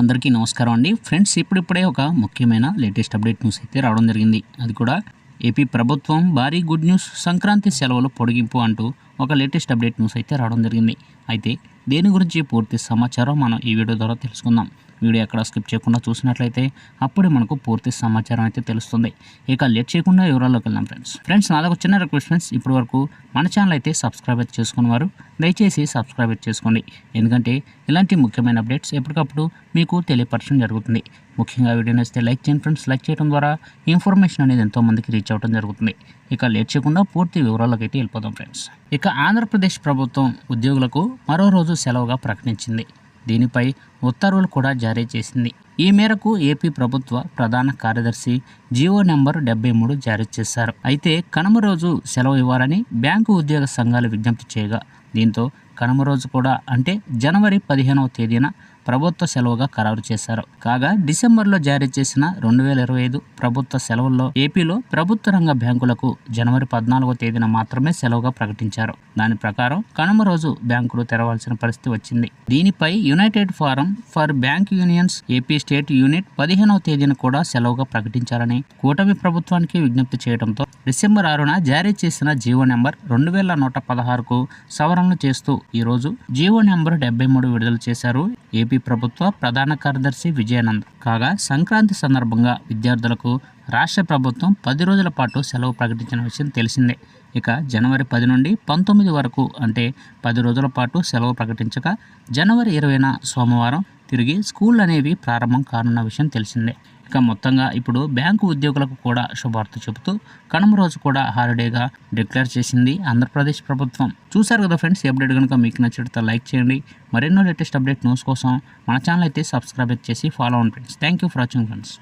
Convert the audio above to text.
అందరికీ నమస్కారం అండి ఫ్రెండ్స్. ఇప్పుడిప్పుడే ఒక ముఖ్యమైన లేటెస్ట్ అప్డేట్ న్యూస్ అయితే రావడం జరిగింది. అది కూడా ఏపీ ప్రభుత్వం భారీ గుడ్ న్యూస్, సంక్రాంతి సెలవులు పొడిగింపు అంటూ ఒక లేటెస్ట్ అప్డేట్ న్యూస్ అయితే రావడం జరిగింది. అయితే దేని గురించి పూర్తి సమాచారం మనం ఈ వీడియో ద్వారా తెలుసుకుందాం. వీడియో ఎక్కడ స్కిప్ చేయకుండా చూసినట్లయితే అప్పుడే మనకు పూర్తి సమాచారం అయితే తెలుస్తుంది. ఇక లేట్ చేయకుండా వివరాల్లోకి వెళ్దాం ఫ్రెండ్స్ నాదొక చిన్న రిక్వెస్ట్ ఫ్రెండ్స్, ఇప్పటి వరకు మన ఛానల్ అయితే సబ్స్క్రైబ్ అయితే చేసుకునేవారు దయచేసి సబ్స్క్రైబ్ అయితే చేసుకోండి. ఎందుకంటే ఇలాంటి ముఖ్యమైన అప్డేట్స్ ఎప్పటికప్పుడు మీకు తెలియపరచడం జరుగుతుంది. ముఖ్యంగా వీడియో నచ్చితే లైక్ చేయండి ఫ్రెండ్స్. లైక్ చేయడం ద్వారా ఇన్ఫర్మేషన్ అనేది ఎంతో మందికి రీచ్ అవ్వడం జరుగుతుంది. ఇక లేట్ చేయకుండా పూర్తి వివరాల్లోకి అయితే వెళ్ళిపోదాం ఫ్రెండ్స్. ఇక ఆంధ్రప్రదేశ్ ప్రభుత్వం ఉద్యోగులకు మరో రోజు సెలవుగా ప్రకటించింది. దీనిపై ఉత్తర్వులు కూడా జారీ చేసింది. ఈ మేరకు ఏపీ ప్రభుత్వ ప్రధాన కార్యదర్శి జీవో నెంబర్ 73 జారీ చేశారు. అయితే కనుమ రోజు సెలవు ఇవ్వాలని బ్యాంకు ఉద్యోగ సంఘాలు విజ్ఞప్తి చేయగా, దీంతో కనుమ రోజు కూడా అంటే జనవరి 15వ తేదీన ప్రభుత్వ సెలవుగా ఖరారు చేశారు. కాగా డిసెంబర్లో జారీ చేసిన 2025 ప్రభుత్వ సెలవుల్లో ఏపీలో ప్రభుత్వ రంగ బ్యాంకులకు జనవరి 14వ తేదీన మాత్రమే సెలవుగా ప్రకటించారు. దాని ప్రకారం కనుమ రోజు బ్యాంకులు తెరవాల్సిన పరిస్థితి వచ్చింది. దీనిపై United forum for bank unions AP state unit 15వ తేదీన కూడా సెలవుగా ప్రకటించాలని కూటమి ప్రభుత్వానికి విజ్ఞప్తి చేయడంతో డిసెంబర్ 6న జారీ చేసిన జీవో నెంబర్ 2116కు సవరణలు చేస్తూ ఈరోజు జీవో నెంబర్ 73 విడుదల చేశారు ఏపీ ప్రభుత్వ ప్రధాన కార్యదర్శి విజయానంద్. కాగా సంక్రాంతి సందర్భంగా విద్యార్థులకు రాష్ట్ర ప్రభుత్వం 10 రోజుల పాటు సెలవు ప్రకటించిన విషయం తెలిసిందే. ఇక జనవరి 10 నుండి 19 వరకు అంటే 10 రోజుల పాటు సెలవు ప్రకటించగా జనవరి 20న సోమవారం తిరిగి స్కూల్ అనేవి ప్రారంభం కానున్న విషయం తెలిసిందే. ఇక మొత్తంగా ఇప్పుడు బ్యాంకు ఉద్యోగులకు కూడా శుభార్త చెబుతూ కనుమ రోజు కూడా హాలిడేగా డిక్లేర్ చేసింది ఆంధ్రప్రదేశ్ ప్రభుత్వం. చూసారు కదా ఫ్రెండ్స్, ఈ అప్డేట్ కనుక మీకు నచ్చితే లైక్ చేయండి. మరెన్నో లేటెస్ట్ అప్డేట్ న్యూస్ కోసం మన ఛానల్ అయితే సబ్స్క్రైబ్ చేసి ఫాలో అవ్వండి friends. Thank you for watching friends.